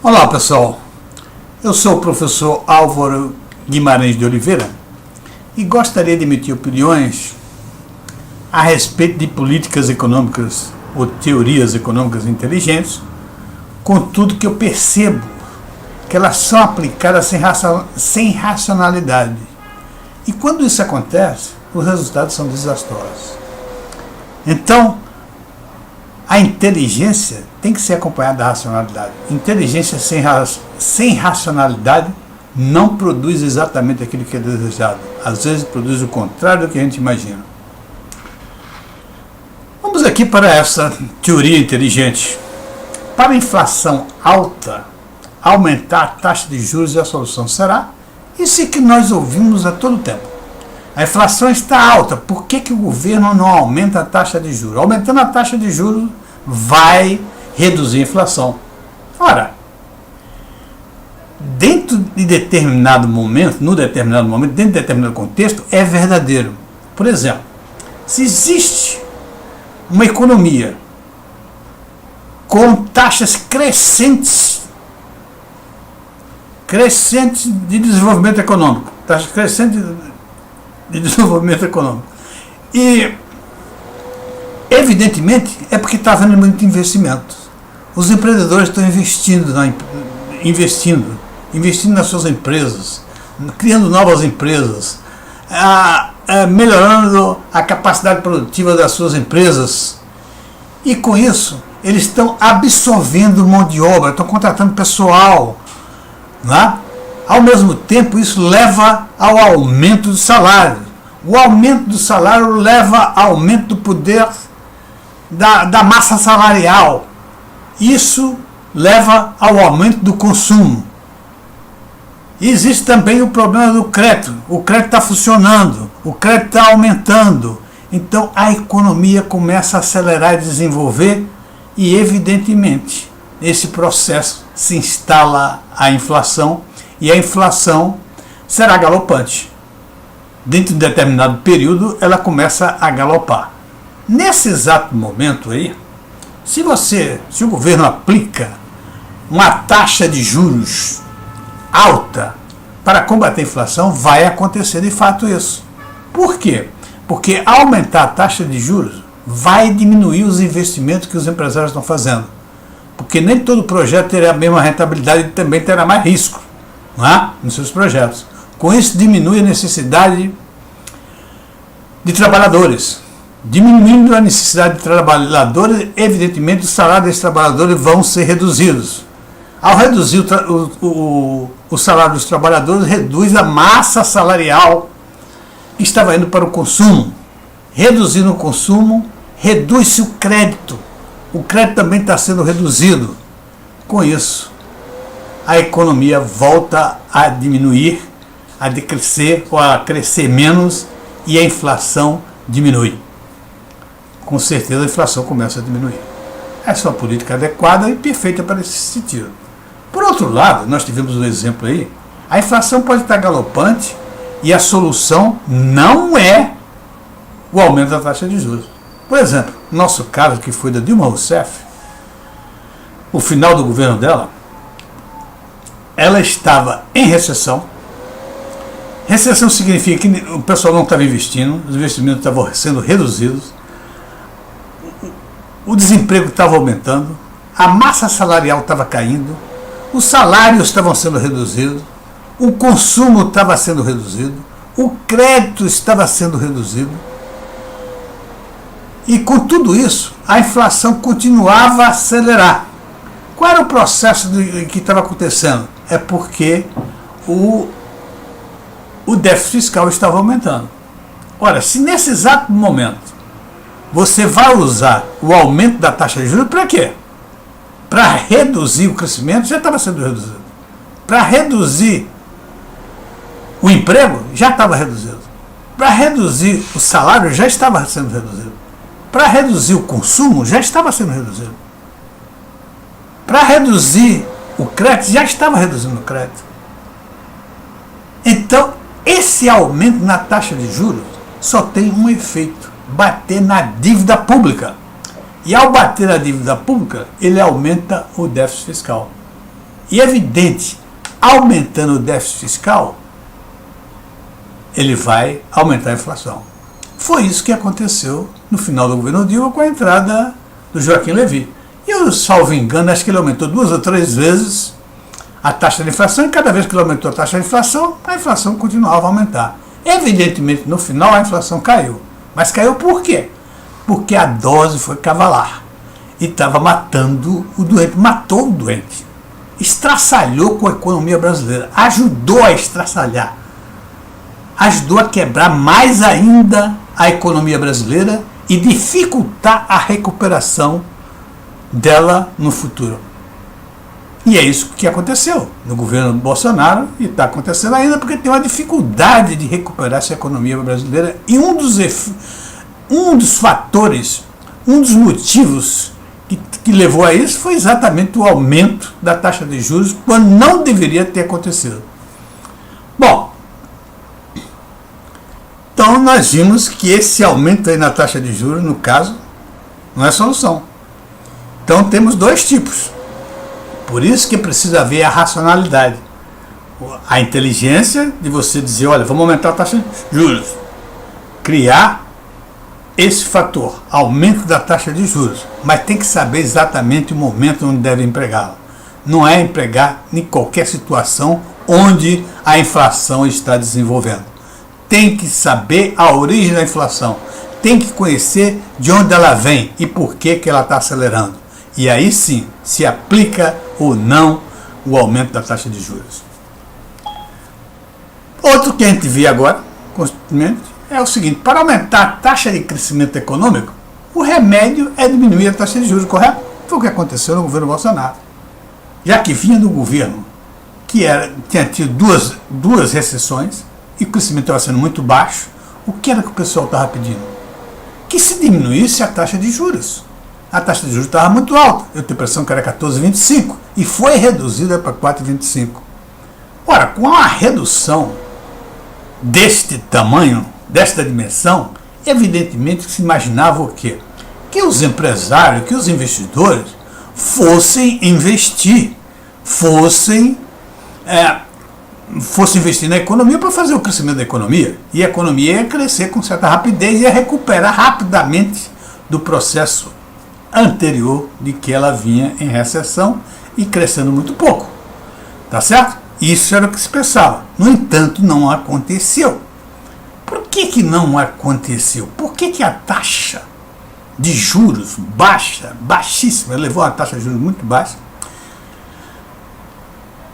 Olá pessoal, eu sou o professor Álvaro Guimarães de Oliveira e gostaria de emitir opiniões a respeito de políticas econômicas ou teorias econômicas inteligentes, contudo que eu percebo que elas são aplicadas sem racionalidade. E quando isso acontece, os resultados são desastrosos. Então, a inteligência tem que ser acompanhada da racionalidade. Inteligência sem racionalidade não produz exatamente aquilo que é desejado. Às vezes produz o contrário do que a gente imagina. Vamos aqui para essa teoria inteligente. Para a inflação alta, aumentar a taxa de juros é a solução. Será? Isso é que nós ouvimos a todo tempo. A inflação está alta, por que o governo não aumenta a taxa de juros? Aumentando a taxa de juros vai reduzir a inflação. Ora, dentro de determinado momento, dentro de determinado contexto, é verdadeiro. Por exemplo, se existe uma economia com taxas crescentes de desenvolvimento econômico, e evidentemente é porque está havendo muito investimento. Os empreendedores estão investindo nas suas empresas, criando novas empresas, melhorando a capacidade produtiva das suas empresas. E com isso, eles estão absorvendo mão de obra, estão contratando pessoal. Né? Ao mesmo tempo, isso leva ao aumento do salário. O aumento do salário leva ao aumento do poder da massa salarial. Isso leva ao aumento do consumo. E existe também o problema do crédito. O crédito está funcionando, o crédito está aumentando. Então a economia começa a acelerar e desenvolver e, evidentemente, nesse processo se instala a inflação e a inflação será galopante. Dentro de um determinado período ela começa a galopar. Nesse exato momento aí, se o governo aplica uma taxa de juros alta para combater a inflação, vai acontecer de fato isso. Por quê? Porque ao aumentar a taxa de juros, vai diminuir os investimentos que os empresários estão fazendo. Porque nem todo projeto terá a mesma rentabilidade e também terá mais risco, não é? Nos seus projetos. Com isso, diminui a necessidade de trabalhadores. Diminuindo a necessidade de trabalhadores, evidentemente os salários desses trabalhadores vão ser reduzidos. Ao reduzir o salário dos trabalhadores, reduz a massa salarial que estava indo para o consumo. Reduzindo o consumo, reduz-se o crédito. O crédito também está sendo reduzido. Com isso, a economia volta a diminuir, a decrescer ou a crescer menos e a inflação diminui. Com certeza a inflação começa a diminuir. Essa é uma política adequada e perfeita para esse sentido. Por outro lado, nós tivemos um exemplo aí, a inflação pode estar galopante e a solução não é o aumento da taxa de juros. Por exemplo, no nosso caso, que foi da Dilma Rousseff, o final do governo dela, ela estava em recessão. Recessão significa que o pessoal não estava investindo, os investimentos estavam sendo reduzidos, o desemprego estava aumentando, a massa salarial estava caindo, os salários estavam sendo reduzidos, o consumo estava sendo reduzido, o crédito estava sendo reduzido. E com tudo isso, a inflação continuava a acelerar. Qual era o processo que estava acontecendo? É porque o déficit fiscal estava aumentando. Ora, se nesse exato momento você vai usar o aumento da taxa de juros para quê? Para reduzir o crescimento, já estava sendo reduzido. Para reduzir o emprego, já estava reduzido. Para reduzir o salário, já estava sendo reduzido. Para reduzir o consumo, já estava sendo reduzido. Para reduzir o crédito, já estava reduzindo o crédito. Então, esse aumento na taxa de juros só tem um efeito: bater na dívida pública. E ao bater na dívida pública, ele aumenta o déficit fiscal. E é evidente, aumentando o déficit fiscal, ele vai aumentar a inflação. Foi isso que aconteceu no final do governo Dilma com a entrada do Joaquim Levy. E eu, salvo engano, acho que ele aumentou 2 ou 3 vezes a taxa de inflação, e cada vez que ele aumentou a inflação continuava a aumentar. Evidentemente, no final, a inflação caiu. Mas caiu por quê? Porque a dose foi cavalar. E estava matando o doente, matou o doente. Estraçalhou com a economia brasileira, ajudou a estraçalhar. Ajudou a quebrar mais ainda a economia brasileira e dificultar a recuperação dela no futuro. E é isso que aconteceu no governo Bolsonaro e está acontecendo ainda porque tem uma dificuldade de recuperar essa economia brasileira e um dos fatores, um dos motivos que levou a isso foi exatamente o aumento da taxa de juros quando não deveria ter acontecido. Bom, então nós vimos que esse aumento aí na taxa de juros, no caso, não é solução. Então temos 2 tipos. Por isso que precisa haver a racionalidade. A inteligência de você dizer, olha, vamos aumentar a taxa de juros. Criar esse fator, aumento da taxa de juros. Mas tem que saber exatamente o momento onde deve empregá-la. Não é empregar em qualquer situação onde a inflação está desenvolvendo. Tem que saber a origem da inflação. Tem que conhecer de onde ela vem e por que ela está acelerando. E aí sim, se aplica ou não o aumento da taxa de juros. Outro que a gente vê agora, constantemente, é o seguinte: para aumentar a taxa de crescimento econômico, o remédio é diminuir a taxa de juros, correto? Foi o que aconteceu no governo Bolsonaro. Já que vinha do governo que tinha tido duas recessões e o crescimento estava sendo muito baixo, o que era que o pessoal estava pedindo? Que se diminuísse a taxa de juros. A taxa de juros estava muito alta. Eu tenho a impressão que era 14,25 e foi reduzida para 4,25. Ora, com a redução deste tamanho, desta dimensão, evidentemente que se imaginava o quê? Que os empresários, que os investidores fossem investir, fossem investir na economia para fazer o crescimento da economia. E a economia ia crescer com certa rapidez e ia recuperar rapidamente do processo anterior de que ela vinha em recessão e crescendo muito pouco. Tá certo? Isso era o que se pensava. No entanto, não aconteceu. Por que não aconteceu? Por que a taxa de juros baixíssima, levou a taxa de juros muito baixa?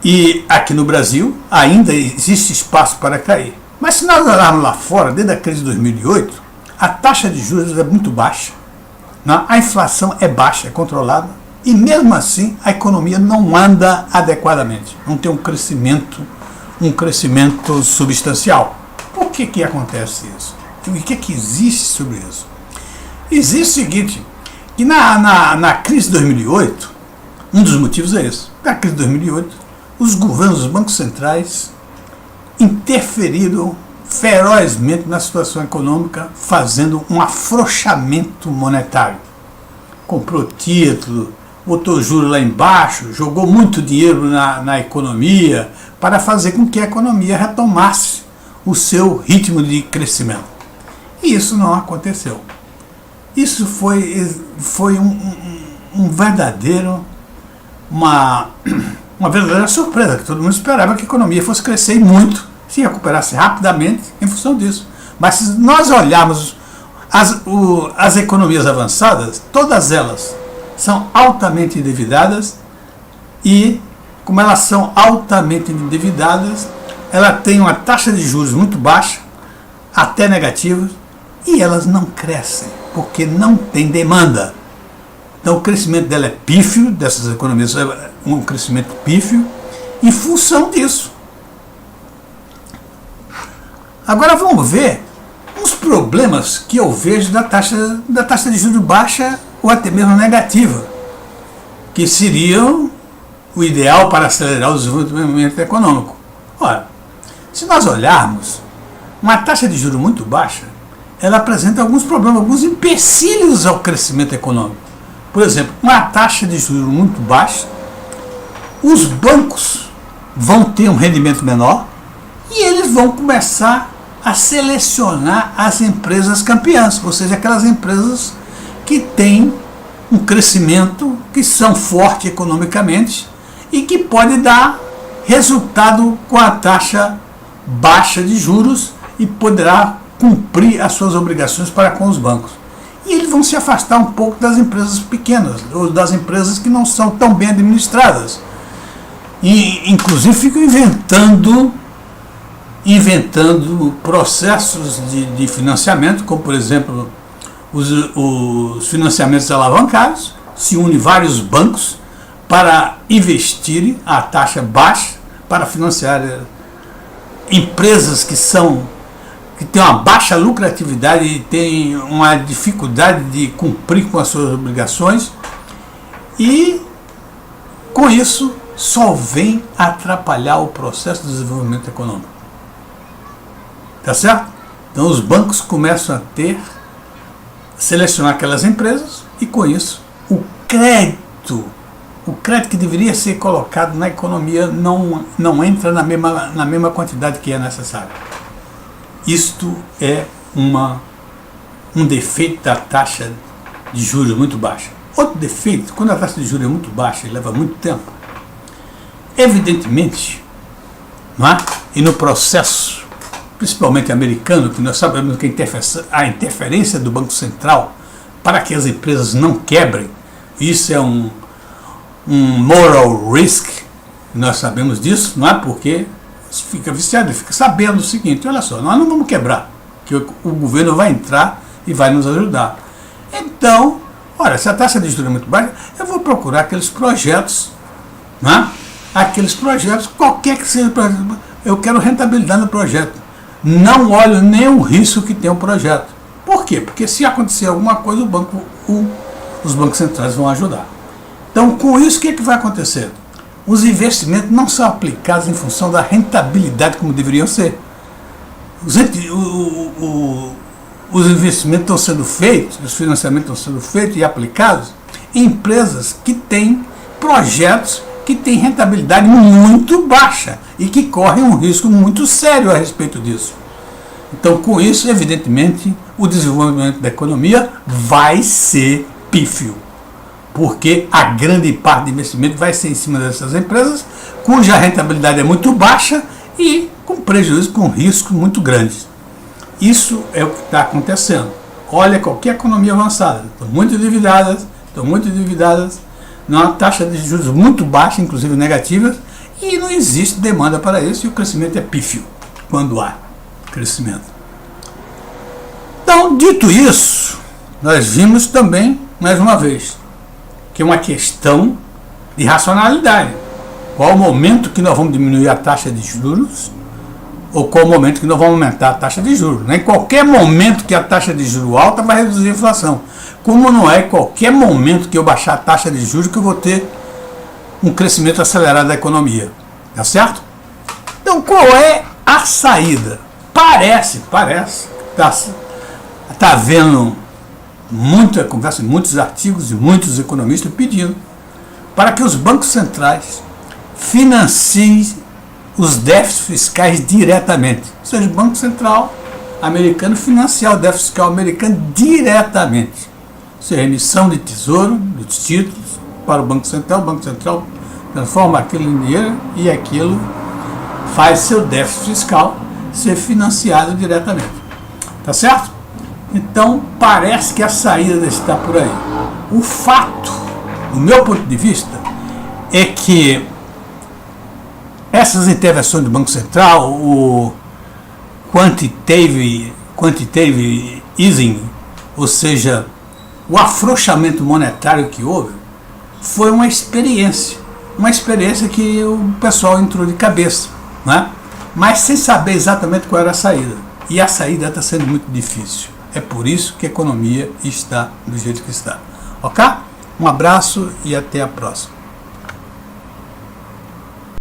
E aqui no Brasil ainda existe espaço para cair. Mas se nós olharmos lá fora, desde a crise de 2008, a taxa de juros é muito baixa. A inflação é baixa, é controlada, e mesmo assim a economia não anda adequadamente, não tem um crescimento substancial. Por que acontece isso? O que existe sobre isso? Existe o seguinte, que na crise de 2008, um dos motivos é esse. Na crise de 2008, os governos, os bancos centrais interferiram ferozmente na situação econômica, fazendo um afrouxamento monetário. Comprou título, botou juros lá embaixo, jogou muito dinheiro na economia para fazer com que a economia retomasse o seu ritmo de crescimento. E isso não aconteceu. Isso foi um verdadeiro, uma verdadeira surpresa, que todo mundo esperava que a economia fosse crescer muito, se recuperasse rapidamente em função disso. Mas se nós olharmos as economias avançadas, todas elas são altamente endividadas e, como elas são altamente endividadas, ela tem uma taxa de juros muito baixa, até negativa, e elas não crescem, porque não tem demanda. Então o crescimento dela é pífio, dessas economias é um crescimento pífio, em função disso. Agora vamos ver os problemas que eu vejo da taxa de juros baixa ou até mesmo negativa, que seriam o ideal para acelerar o desenvolvimento econômico. Ora, se nós olharmos, uma taxa de juros muito baixa, ela apresenta alguns problemas, alguns empecilhos ao crescimento econômico. Por exemplo, uma taxa de juros muito baixa os bancos vão ter um rendimento menor e eles vão começar a selecionar as empresas campeãs, ou seja, aquelas empresas que têm um crescimento, que são fortes economicamente e que pode dar resultado com a taxa baixa de juros e poderá cumprir as suas obrigações para com os bancos. E eles vão se afastar um pouco das empresas pequenas, ou das empresas que não são tão bem administradas. E, inclusive, ficam inventando processos de financiamento, como, por exemplo, os financiamentos alavancados. Se unem vários bancos para investirem a taxa baixa para financiar empresas que têm uma baixa lucratividade e têm uma dificuldade de cumprir com as suas obrigações, e com isso só vem atrapalhar o processo de desenvolvimento econômico. Tá certo? Então os bancos começam a selecionar aquelas empresas e com isso o crédito que deveria ser colocado na economia não entra na mesma quantidade que é necessário. Isto é um defeito da taxa de juros muito baixa. Outro defeito, quando a taxa de juros é muito baixa e leva muito tempo, evidentemente, não é? E no processo, principalmente americano, que nós sabemos que a interferência do Banco Central para que as empresas não quebrem, isso é um moral risk, nós sabemos disso, não é? Porque fica viciado, ele fica sabendo o seguinte: olha só, nós não vamos quebrar, que o governo vai entrar e vai nos ajudar. Então, olha, se a taxa de juros é muito baixa, eu vou procurar aqueles projetos, não é? Aqueles projetos, qualquer que seja o projeto, eu quero rentabilidade no projeto. Não olho nem o risco que tem o projeto. Por quê? Porque se acontecer alguma coisa, os bancos centrais vão ajudar. Então, com isso, o que vai acontecer? Os investimentos não são aplicados em função da rentabilidade como deveriam ser. Os investimentos estão sendo feitos, os financiamentos estão sendo feitos e aplicados em empresas que têm projetos que têm rentabilidade muito baixa e que correm um risco muito sério a respeito disso. Então, com isso, evidentemente, o desenvolvimento da economia vai ser pífio, porque a grande parte do investimento vai ser em cima dessas empresas, cuja rentabilidade é muito baixa e com prejuízo, com risco muito grande. Isso é o que está acontecendo. Olha, qualquer economia avançada, estão muito endividadas, uma taxa de juros muito baixa, inclusive negativas, e não existe demanda para isso, e o crescimento é pífio quando há crescimento. Então, dito isso, nós vimos também, mais uma vez, que é uma questão de racionalidade. Qual o momento que nós vamos diminuir a taxa de juros, ou qual o momento que nós vamos aumentar a taxa de juros. Em qualquer momento que a taxa de juros alta vai reduzir a inflação. Como não é em qualquer momento que eu baixar a taxa de juros que eu vou ter um crescimento acelerado da economia. Tá certo? Então, qual é a saída? Parece, está havendo muita conversa, muitos artigos e muitos economistas pedindo para que os bancos centrais financiem os déficits fiscais diretamente. Ou seja, o Banco Central americano financiar o déficit fiscal americano diretamente. Ou seja, emissão de tesouro, dos títulos para o Banco Central transforma aquilo em dinheiro e aquilo faz seu déficit fiscal ser financiado diretamente. Tá certo? Então, parece que a saída está por aí. O fato, do meu ponto de vista, é que essas intervenções do Banco Central, o quantitative easing, ou seja, o afrouxamento monetário que houve, foi uma experiência que o pessoal entrou de cabeça, né? Mas sem saber exatamente qual era a saída. E a saída está sendo muito difícil. É por isso que a economia está do jeito que está. Ok? Um abraço e até a próxima.